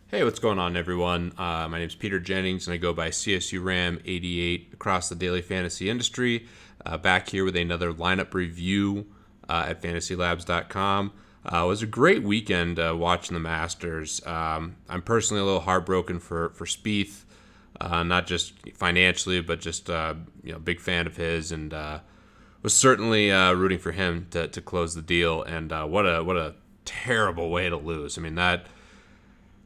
Hey, what's going on, everyone? My name is Peter Jennings, and I go by CSURAM88 across the daily fantasy industry. Back here with another lineup review at fantasylabs.com. It was a great weekend watching the Masters. I'm personally a little heartbroken for Speith, not just financially, but just big fan of his, and was certainly rooting for him to close the deal. And what a terrible way to lose. I mean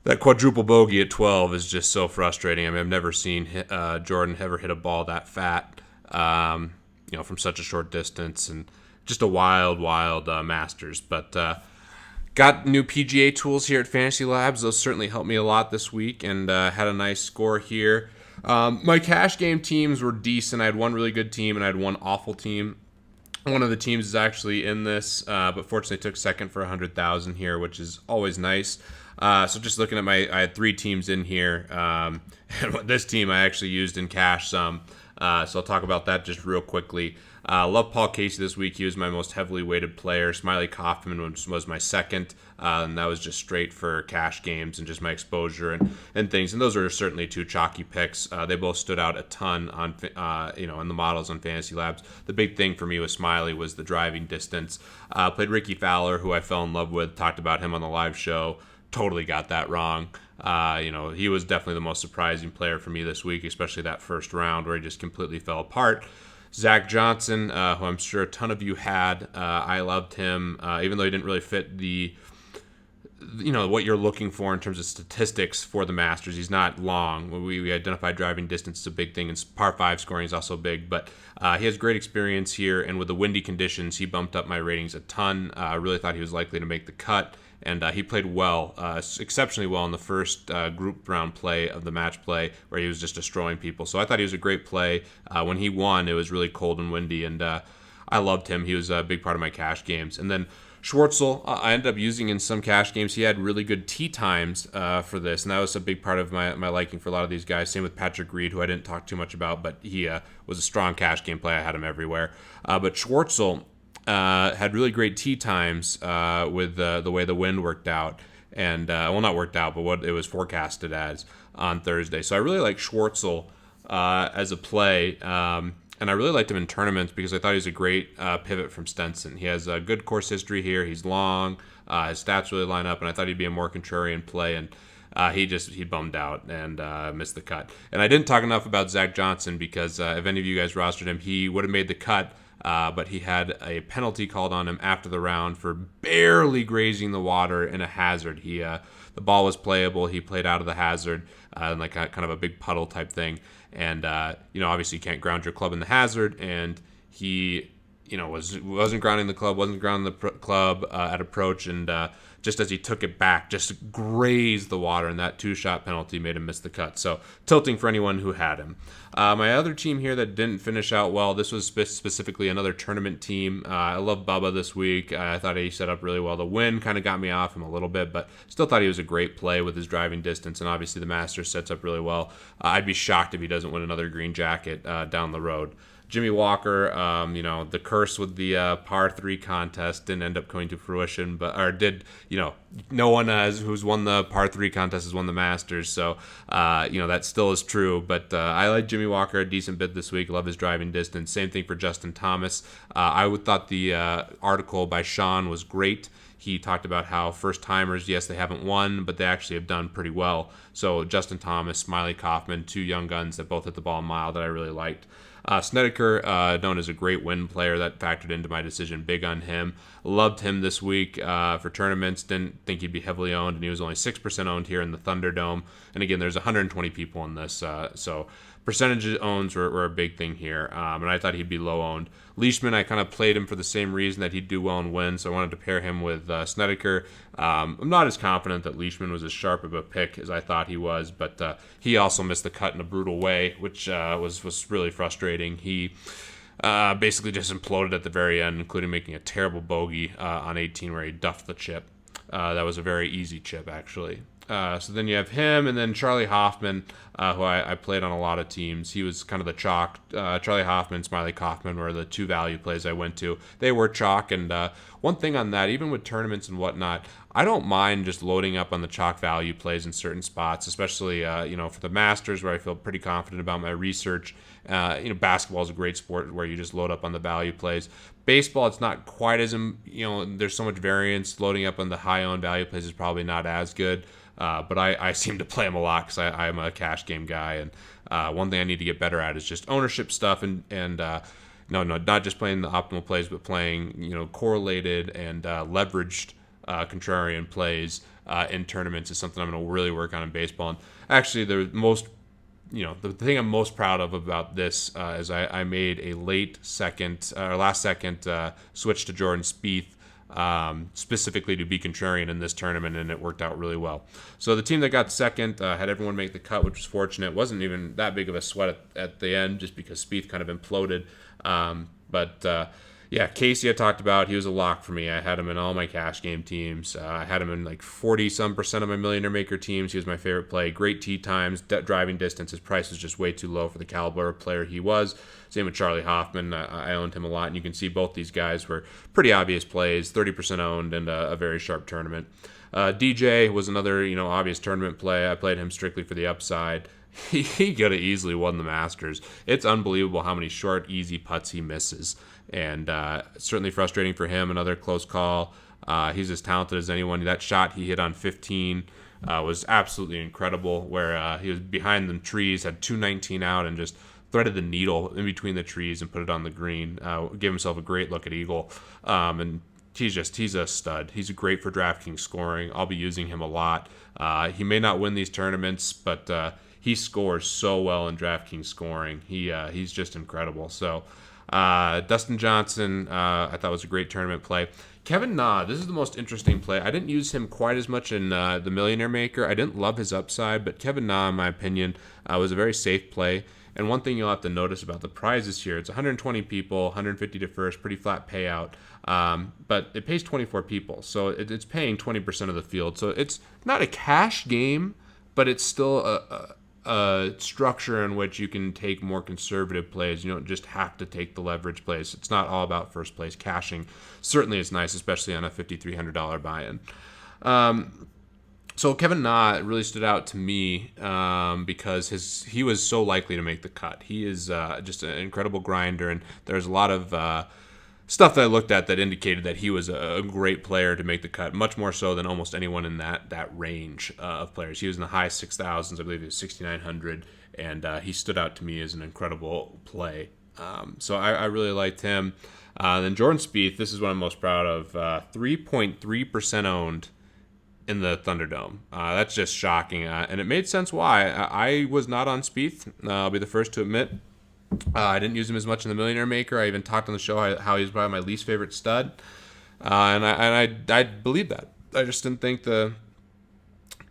that quadruple bogey at 12 is just so frustrating. I mean, I've never seen Jordan ever hit a ball that fat, from such a short distance, and just a wild Masters. But got new PGA tools here at Fantasy Labs. Those certainly helped me a lot this week, and had a nice score here. My cash game teams were decent. I had one really good team, and I had one awful team. One of the teams is actually in this, but fortunately took second for 100,000 here, which is always nice. So just looking at I had three teams in here, and this team I actually used in cash some. So I'll talk about that just real quickly. Love Paul Casey this week. He was my most heavily weighted player. Charley Hoffman was my second, and that was just straight for cash games and just my exposure and things. And those are certainly two chalky picks. They both stood out a ton on in the models on Fantasy Labs. The big thing for me with Smiley was the driving distance. Played Rickie Fowler, who I fell in love with. Talked about him on the live show. Totally got that wrong. He was definitely the most surprising player for me this week, especially that first round where he just completely fell apart. Zack Johnson, who I'm sure a ton of you had, I loved him, even though he didn't really fit what you're looking for in terms of statistics for the Masters. He's not long. We identified driving distance is a big thing, and par 5 scoring is also big, but he has great experience here, and with the windy conditions, he bumped up my ratings a ton. I really thought he was likely to make the cut, and he played well, exceptionally well in the first group round play of the match play, where he was just destroying people. So I thought he was a great play. When he won, it was really cold and windy, and I loved him. He was a big part of my cash games. And then Schwartzel, I ended up using in some cash games. He had really good tee times for this, and that was a big part of my liking for a lot of these guys. Same with Patrick Reed, who I didn't talk too much about, but he was a strong cash game play. I had him everywhere. But Schwartzel had really great tee times with the way the wind worked out, and not worked out, but what it was forecasted as on Thursday. So I really like Schwartzel as a play, and I really liked him in tournaments because I thought he was a great pivot from Stenson. He has a good course history here. He's long. His stats really line up, and I thought he'd be a more contrarian play, and he bummed out and missed the cut. And I didn't talk enough about Zack Johnson because if any of you guys rostered him, he would have made the cut. But he had a penalty called on him after the round for barely grazing the water in a hazard. The ball was playable. He played out of the hazard, like kind of a big puddle type thing. And obviously you can't ground your club in the hazard. And he, wasn't grounding the club, at approach, and just as he took it back, just grazed the water, and that 2-shot penalty made him miss the cut. So tilting for anyone who had him. My other team here that didn't finish out well, this was specifically another tournament team. I love Bubba this week. I thought he set up really well. The wind kind of got me off him a little bit, but still thought he was a great play with his driving distance, and obviously the Masters sets up really well. I'd be shocked if he doesn't win another green jacket down the road. Jimmy Walker, the curse with the par 3 contest didn't end up coming to fruition, no one who's won the par 3 contest has won the Masters, so, that still is true, but I like Jimmy Walker a decent bit this week. Love his driving distance. Same thing for Justin Thomas. I thought the article by Sean was great. He talked about how first-timers, yes, they haven't won, but they actually have done pretty well. So Justin Thomas, Charley Hoffman, two young guns that both hit the ball a mile that I really liked. Snedeker, known as a great win player, that factored into my decision big on him. Loved him this week for tournaments. Didn't think he'd be heavily owned, and he was only 6% owned here in the Thunderdome. And again, there's 120 people in this, so percentage owns were a big thing here, and I thought he'd be low owned. Leishman, I kind of played him for the same reason that he'd do well and win, so I wanted to pair him with Snedeker. I'm not as confident that Leishman was as sharp of a pick as I thought he was, but he also missed the cut in a brutal way, which was really frustrating. He basically just imploded at the very end, including making a terrible bogey on 18 where he duffed the chip. That was a very easy chip, actually. So then you have him, and then Charley Hoffman, who I played on a lot of teams. He was kind of the chalk. Charley Hoffman, Smiley Kaufman were the two value plays I went to. They were chalk, and one thing on that, even with tournaments and whatnot, I don't mind just loading up on the chalk value plays in certain spots, especially for the Masters where I feel pretty confident about my research. Basketball is a great sport where you just load up on the value plays. Baseball, it's not quite as there's so much variance. Loading up on the high owned value plays is probably not as good. But I seem to play them a lot because I'm a cash game guy. And one thing I need to get better at is just ownership stuff and not just playing the optimal plays, but playing correlated and leveraged contrarian plays in tournaments is something I'm going to really work on in baseball. And actually, the thing I'm most proud of about this is I made a last second switch to Jordan Spieth. Specifically to be contrarian in this tournament, and it worked out really well. So the team that got second had everyone make the cut, which was fortunate. It wasn't even that big of a sweat at the end, just because Speith kind of imploded. Casey I talked about, he was a lock for me. I had him in all my cash game teams. I had him in like 40-some% of my Millionaire Maker teams. He was my favorite play. Great tee times, driving distance. His price was just way too low for the caliber of player he was. Same with Charley Hoffman. I owned him a lot, and you can see both these guys were pretty obvious plays, 30% owned, and a very sharp tournament. DJ was another obvious tournament play. I played him strictly for the upside. He could have easily won the Masters. It's unbelievable how many short, easy putts he misses. And certainly frustrating for him. Another close call. He's as talented as anyone. That shot he hit on 15 was absolutely incredible, where he was behind the trees, had 219 out, and just threaded the needle in between the trees and put it on the green. Gave himself a great look at eagle. And he's a stud. He's great for DraftKings scoring. I'll be using him a lot. He may not win these tournaments, but he scores so well in DraftKings scoring. He's just incredible. So Dustin Johnson, I thought was a great tournament play. Kevin Na, this is the most interesting play. I didn't use him quite as much in the Millionaire Maker. I didn't love his upside, but Kevin Na, in my opinion, was a very safe play. And one thing you'll have to notice about the prizes here, it's 120 people, 150 to first, pretty flat payout. But it pays 24 people, so it's paying 20% of the field. So it's not a cash game, but it's still a structure in which you can take more conservative plays. You don't just have to take the leverage plays. It's not all about first place cashing. Certainly it's nice, especially on a $5,300 buy-in. So Kevin Na really stood out to me because he was so likely to make the cut. He is just an incredible grinder, and there's a lot of stuff that I looked at that indicated that he was a great player to make the cut, much more so than almost anyone in that range of players. He was in the high 6,000s, I believe he was 6,900, and he stood out to me as an incredible play. So I really liked him. Then Jordan Spieth, this is what I'm most proud of, 3.3% owned in the Thunderdome. That's just shocking, and it made sense why. I was not on Speith. I'll be the first to admit. I didn't use him as much in the Millionaire Maker. I even talked on the show how he was probably my least favorite stud, and I believe that. I just didn't think I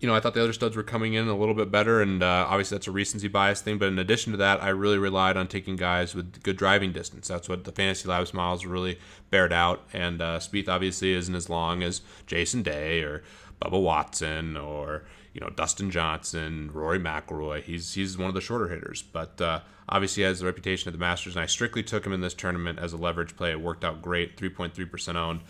thought the other studs were coming in a little bit better, and obviously that's a recency bias thing. But in addition to that, I really relied on taking guys with good driving distance. That's what the Fantasy Labs models really bared out, and Speith obviously isn't as long as Jason Day or Bubba Watson or Dustin Johnson, Rory McIlroy. He's one of the shorter hitters, but obviously has the reputation at the Masters, and I strictly took him in this tournament as a leverage play. It worked out great, 3.3% owned.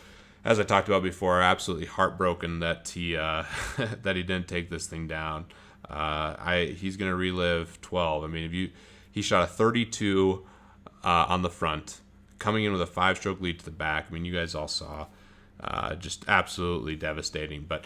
As I talked about before, absolutely heartbroken that he that he didn't take this thing down. He's going to relive 12. I mean, he shot a 32 on the front, coming in with a 5-stroke lead to the back. I mean, you guys all saw, just absolutely devastating. But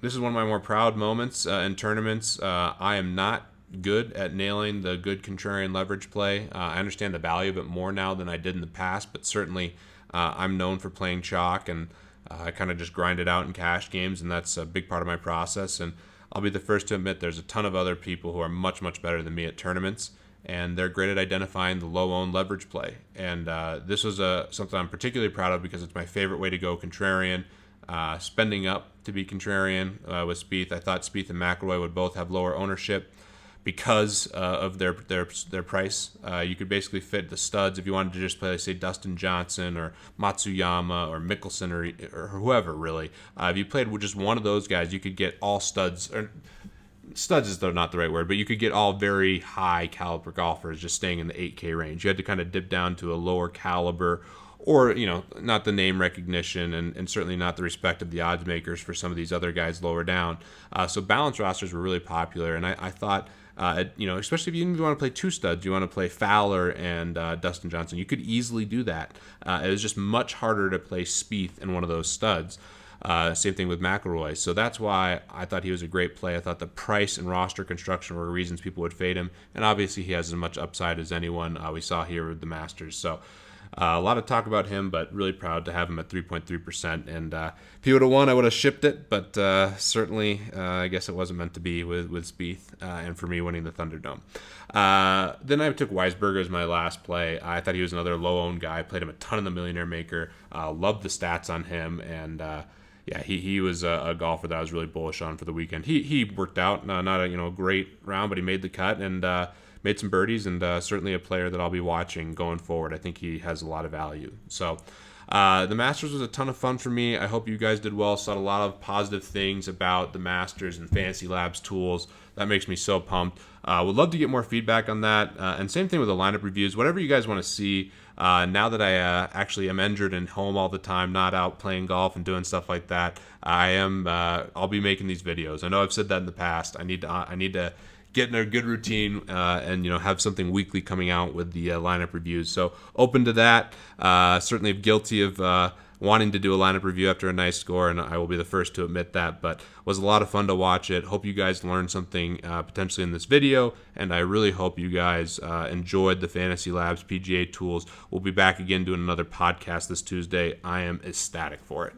this is one of my more proud moments in tournaments. I am not good at nailing the good contrarian leverage play. I understand the value of it more now than I did in the past, but certainly I'm known for playing chalk, and I kind of just grind it out in cash games, and that's a big part of my process. And I'll be the first to admit there's a ton of other people who are much, much better than me at tournaments, and they're great at identifying the low-owned leverage play. And this was something I'm particularly proud of because it's my favorite way to go contrarian. Spending up to be contrarian with Speith. I thought Speith and McIlroy would both have lower ownership, because of their price. You could basically fit the studs if you wanted to just play, say, Dustin Johnson or Matsuyama or Mickelson or whoever, really. If you played with just one of those guys, you could get all studs. Or studs is not the right word, but you could get all very high caliber golfers just staying in the 8K range. You had to kind of dip down to a lower caliber, or, not the name recognition and certainly not the respect of the odds makers for some of these other guys lower down. So balanced rosters were really popular, and I thought, especially if you want to play two studs, you want to play Fowler and Dustin Johnson, you could easily do that. It was just much harder to play Speith in one of those studs. Same thing with McIlroy. So that's why I thought he was a great play. I thought the price and roster construction were reasons people would fade him. And obviously he has as much upside as anyone we saw here with the Masters. So a lot of talk about him, but really proud to have him at 3.3%. And if he would have won, I would have shipped it. But certainly, I guess it wasn't meant to be with Speith and for me winning the Thunderdome. Then I took Weisberger as my last play. I thought he was another low-owned guy. Played him a ton in the Millionaire Maker. Loved the stats on him. And yeah, he was a golfer that I was really bullish on for the weekend. He worked out, not a great round, but he made the cut and made some birdies, and certainly a player that I'll be watching going forward. I think he has a lot of value. So the Masters was a ton of fun for me. I hope you guys did well. Saw a lot of positive things about the Masters and Fantasy Labs tools. That makes me so pumped. Would love to get more feedback on that. And same thing with the lineup reviews. Whatever you guys want to see. Now that I actually am injured and home all the time, not out playing golf and doing stuff like that, I'll be making these videos. I know I've said that in the past. I need to get in a good routine and have something weekly coming out with the lineup reviews. So open to that. Certainly guilty of wanting to do a lineup review after a nice score, and I will be the first to admit that, but was a lot of fun to watch it. Hope you guys learned something potentially in this video, and I really hope you guys enjoyed the Fantasy Labs PGA tools. We'll be back again doing another podcast this Tuesday. I am ecstatic for it.